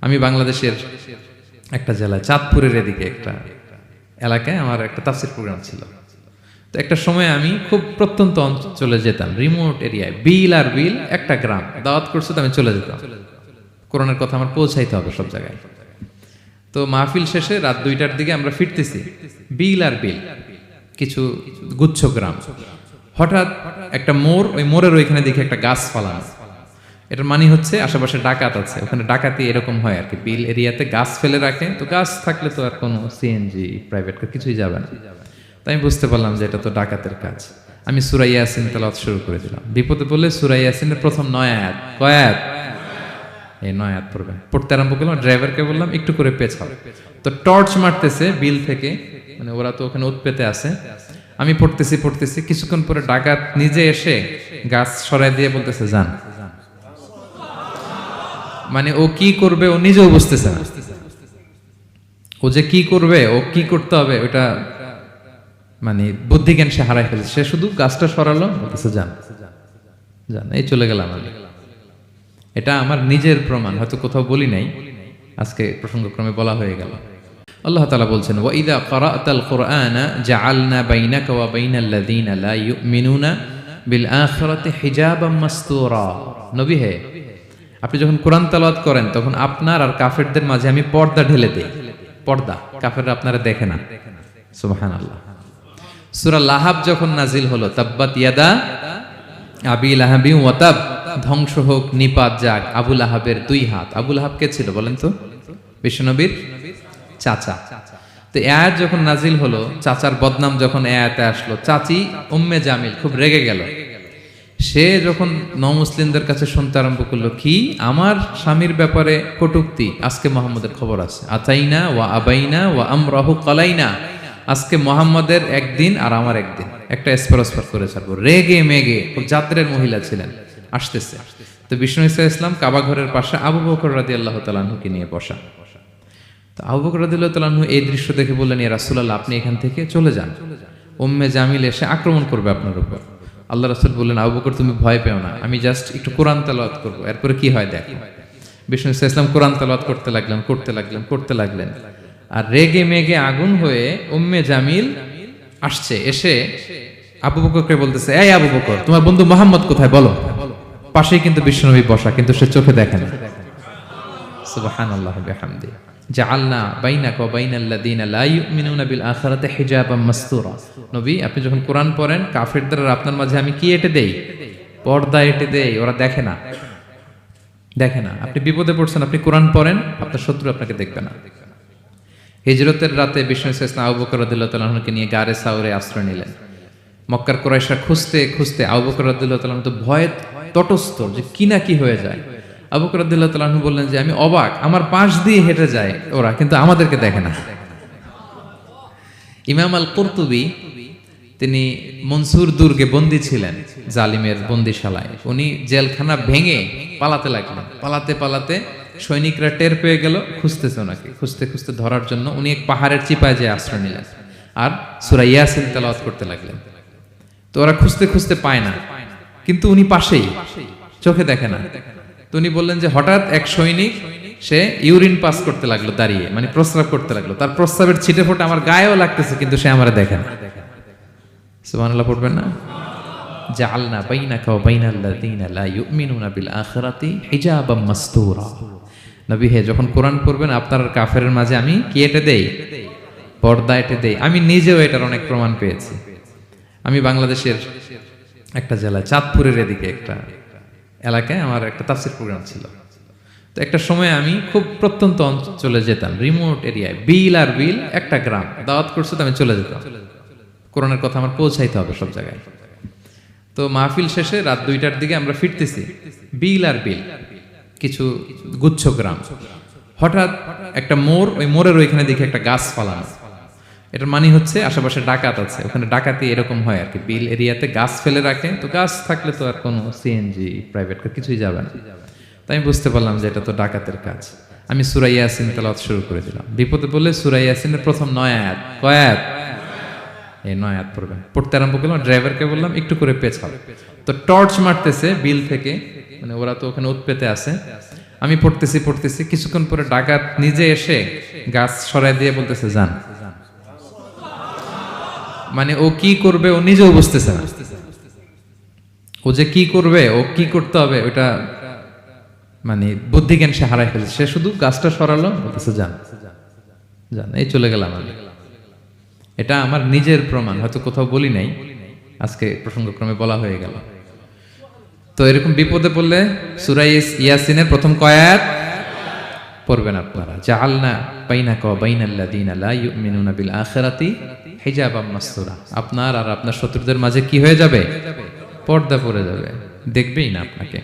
আমি বাংলাদেশের একটা জেলায় চাঁদপুরের এদিকে একটা এলাকায় আমার একটা তাফসির প্রোগ্রাম ছিল। তো একটা সময় আমি খুব প্রত্যন্ত অঞ্চলে যেতাম, রিমোট এরিয়ায়, বিল আর বিল একটা গ্রাম, দাওয়াত করছে তো আমি চলে যেতাম। কোরআনের কথা আমার পৌঁছাইতে হবে সব জায়গায়। তো মাহফিল শেষে রাত 2টার দিকে আমরা ফিরতেছি, বিল আর বিল কিছু গুচ্ছ গ্রাম। হঠাৎ একটা মোড়, ওই মোড়ের ওইখানে দেখি একটা গাছ ফালানো। এটার মানে হচ্ছে আশেপাশে ডাকাত আছে, ওখানে ডাকাতি এরকম হয় আর কি, বিল এরিয়াতে গাছ ফেলে রাখে। তো গাছ থাকলে তো আর কোনো সিএনজি প্রাইভেট কার কিছুই যাবে না। তাই আমি বুঝতে পারলাম যে এটা তো ডাকাতের কাজ। আমি সূরা ইয়াসিন তেলাওয়াত শুরু করে দিলাম। বিপদে বলে সূরা ইয়াসিনের প্রথম 9 আয়াত, কয় আয়াত? এই 9 আয়াত পড়বেন। পড়তে আরম্ভ করলাম, ড্রাইভারকে বললাম একটু করে পেছাও। তো টর্চ মারতেছে বিল থেকে, মানে ওরা তো ওখানে উৎপেতে আছে। আমি পড়তেছি, কিছুক্ষণ পরে ডাকাত নিজে এসে গাছ সরাই দিয়ে বলতেছে যান। মানে ও কি করবে ও নিজেও বুঝতেছে না, ও যে কি করবে, ও কি করতে হবে ওটা মানে বুদ্ধি জ্ঞান সে হারাই ফেলেছে। সে শুধু গাছটা সরালো, বলতেছে যান যান, এই চলে গেলাম আমি। এটা আমার নিজের প্রমাণ, হয়তো কোথাও বলি নাই, আজকে প্রসঙ্গক্রমে বলা হয়ে গেল। আল্লাহ তাআলা বলছেন, ওয়া ইযা ক্বারা'তাল কুরআনা জাআলনা বাইনাকা ওয়া বাইনাল লাযীনা লা ইউমিনুনা বিল আখিরাতি হিজাবাম মাসতুরা। নবী হে, আপনি যখন কোরআন তেলাওয়াত করেন তখন আপনার আর কাফেরদের মাঝে আমি পর্দা ঢেলে দেই। পর্দা, কাফেররা আপনারা দেখে না। সুবহানাল্লাহ। সূরা লাহাব যখন নাজিল হলো, তাব্বাত ইয়াদা আবি লাহাবি ওয়া তাব, ধ্বংস হোক, নিপাত যাক আবু লাহাবের 2 হাত। আবু লাহাব কে ছিল বলেন তো? বিশ্বনবীর চাচা। তো আয়াত যখন নাজিল হলো, চাচার বদনাম যখন আয়াতে আসলো, চাচি উম্মে জামিল খুব রেগে গেল। সে যখন নমুসলিমদের কাছে শুনতে আরম্ভ করলো, কি আমার স্বামীর ব্যাপারে কটূক্তি, আজকে মুহাম্মদের খবর আছে, আতাইনা ওয়া আবাইনা ওয়া আমরাহু কালাইনা, আজকে মুহাম্মদের একদিন আর আমার একদিন, একটা স্পরস্পর করে ছাড়বো। রেগে মেগে, খুব জাদ্রের মহিলা ছিলেন, আসতেছে। তো বিষ্ণু ইসা ইসলাম কাবা ঘরের পাশে আবু বকর রাদিয়াল্লাহু তাআলা আনহুকে নিয়ে বসা। তো আবু বকর রাদিয়াল্লাহু তাআলা আনহু এই দৃশ্য দেখে বললেন, ইয়া রাসূলুল্লাহ, আপনি এখান থেকে চলে যান, উম্মে জামিল এসে আক্রমণ করবে আপনার উপর। আল্লাহ রাসূল বললেন, আবু বকর তুমি ভয় পেও না, আমি জাস্ট একটু কোরআন তেলাওয়াত করব, এরপরে কি হয় দেখো। বিষ্ণু ইসা ইসলাম কোরআন তেলাওয়াত করতে লাগলেন। আর রেগে মেগে আগুন হয়ে উম্মে জামিল আসছে, এসে আবু বকরকে বলতেছে, এই আবু বকর, তোমার বন্ধু মুহাম্মদ কোথায় বলো। পাশেই কিন্তু বিশ্বনবী বসা, কিন্তু সে চোখে দেখে না। সুবহানাল্লাহি ওয়া বিহামদিহি। জাআলনা বাইনাকা ওয়া বাইনাল লাযীনা লা ইউমিনুনা বিল আখিরাতি হিজাবাম মাসতুরা। নবী, আপনি যখন কোরআন পড়েন, কাফেরদের আর আপনার মাঝে আমি কি এঁটে দেই? পর্দা এঁটে দেই, ওরা দেখে না। আপনি বিপদে পড়ছেন, আপনি কোরআন পড়েন, আপনার শত্রু আপনাকে দেখবে না। হিজরতের রাতে বিষ্ণু ইসলাম আবু বকর রাদিয়াল্লাহু তাআলা আনহুকে নিয়ে গারে সাউরে আশ্রয় নিলেন। মক্কার কুরাইশরা খুঁজতে আবু বকর রাদিয়াল্লাহু তাআলা আনহু তো ভয়ে তটস্থ, যে কি না কি হয়ে যায়। আবু বকর রাদিয়াল্লাহু তাআলা আনহু বললেন যে আমি অবাক, আমার পাশ দিয়ে হেঁটে যায় ওরা, কিন্তু আমাদেরকে দেখে না। ইমাম আল কুরতুবী, তিনি মনসুর দুর্গে বন্দী ছিলেন, জালিমের বন্দিশালায়। উনি জেলখানা ভেঙে পালাতে লাগলেন। পালাতে সৈনিকরা টের পেয়ে গেল, খুঁজতেছে ওনাকে, খুঁজতে ধরার জন্য উনি এক পাহাড়ের চিপায় যেয়ে আশ্রয় নিলেন আর সূরা ইয়াসিন তেলাওয়াত করতে লাগলেন। তো ওরা খুঁজতে পায় না, কিন্তু উনি পাশেই, চোখে দেখে না। তো উনি বললেন যে হঠাৎ এক সৈনিক, সে ইউরিন পাস করতে লাগলো দাঁড়িয়ে, মানে প্রস্রাব করতে লাগলো। তার প্রস্রাবের ছিটে ফোঁটা আমার গায়েও লাগতেছে, কিন্তু সে আমারে দেখে না। সুবহানাল্লাহ পড়বেন না? জাআলনা বাইনাকা ওয়া বাইনাল লাযীনা লা ইউমিনুনা বিল আখিরাতি হিজাবাম মাসতুরা। নবী হে, যখন কোরআন পড়বেন আপনার আর কাফেরের মাঝে আমি কি এঁটে দেই? পর্দা এঁটে দেই। আমি নিজেও এটার অনেক প্রমাণ পেয়েছি। আমি বাংলাদেশের একটা জেলায়, চাঁদপুরের এদিকে একটা এলাকায় আমার একটা তাফসির প্রোগ্রাম ছিল। তো একটা সময় আমি খুব প্রত্যন্ত অঞ্চলে যেতাম, রিমোট এরিয়ায়, বিল আর বিল একটা গ্রাম, দাওয়াত করছে তো আমি চলে যেতাম। কোরআনের কথা আমার পৌঁছাইতে হবে সব জায়গায়। তো মাহফিল শেষে রাত 2টার দিকে আমরা ফিরতেছি, বিল আর বিল কিছু গুচ্ছ গ্রাম। হঠাৎ একটা মোড়, ওই মোড়ের ওইখানে দেখি একটা গাছ ফালানো। এটার মানে হচ্ছে আশেপাশে ডাকাত আছে, ওখানে ডাকাতি এরকম হয় আর কি, বিল এরিয়াতে গাছ ফেলে রাখে। তো গাছ থাকলে তো আর কোনো সিএনজি প্রাইভেট কার কিছুই যাবে না। তাই আমি বুঝতে পারলাম যে এটা তো ডাকাতের কাজ। আমি সূরা ইয়াসিন তেলাওয়াত শুরু করে দিলাম। বিপদে বলে সূরা ইয়াসিনের প্রথম 9 আয়াত, কয় আয়াত? এই 9 আয়াত পড়বেন। পড়তে আরম্ভ করলাম, ড্রাইভারকে বললাম একটু করে পেছাও। তো টর্চ মারতেছে বিল থেকে, মানে ওরা তো ওখানে উৎপেতে আছে। আমি পড়তেছি পড়তেছি, কিছুক্ষণ পরে ডাকাত নিজে এসে গাছ সরাই দিয়ে বলতেছে যান। মানে ও কি করবে ও নিজেও বুঝতেছে না। ও যে কি করবে, ও কি করতে হবে ওটা মানে বুদ্ধি জ্ঞান সে হারাই ফেলেছে। সে শুধু গাছটা সরালো, বলতেছে যান যান, এই চলে গেলাম আমি। এটা আমার নিজের প্রমাণ, হয়তো কোথাও বলি নাই, আজকে প্রসঙ্গক্রমে বলা হয়ে গেল। তো এরকম বিপদে পড়লে সূরা ইয়াসিনের প্রথম কয়াত পড়বেন আপনারা। জাআলনা বাইনাকা ওয়া বাইনাল্লাযীনা লা ইউমিনুনা বিল আখিরাতি হিজাবাম মাসতুরা। আপনার আর আপনার শত্রুদের মাঝে কি হয়ে যাবে? পর্দা পড়ে যাবে, দেখবেই না আপনাকে।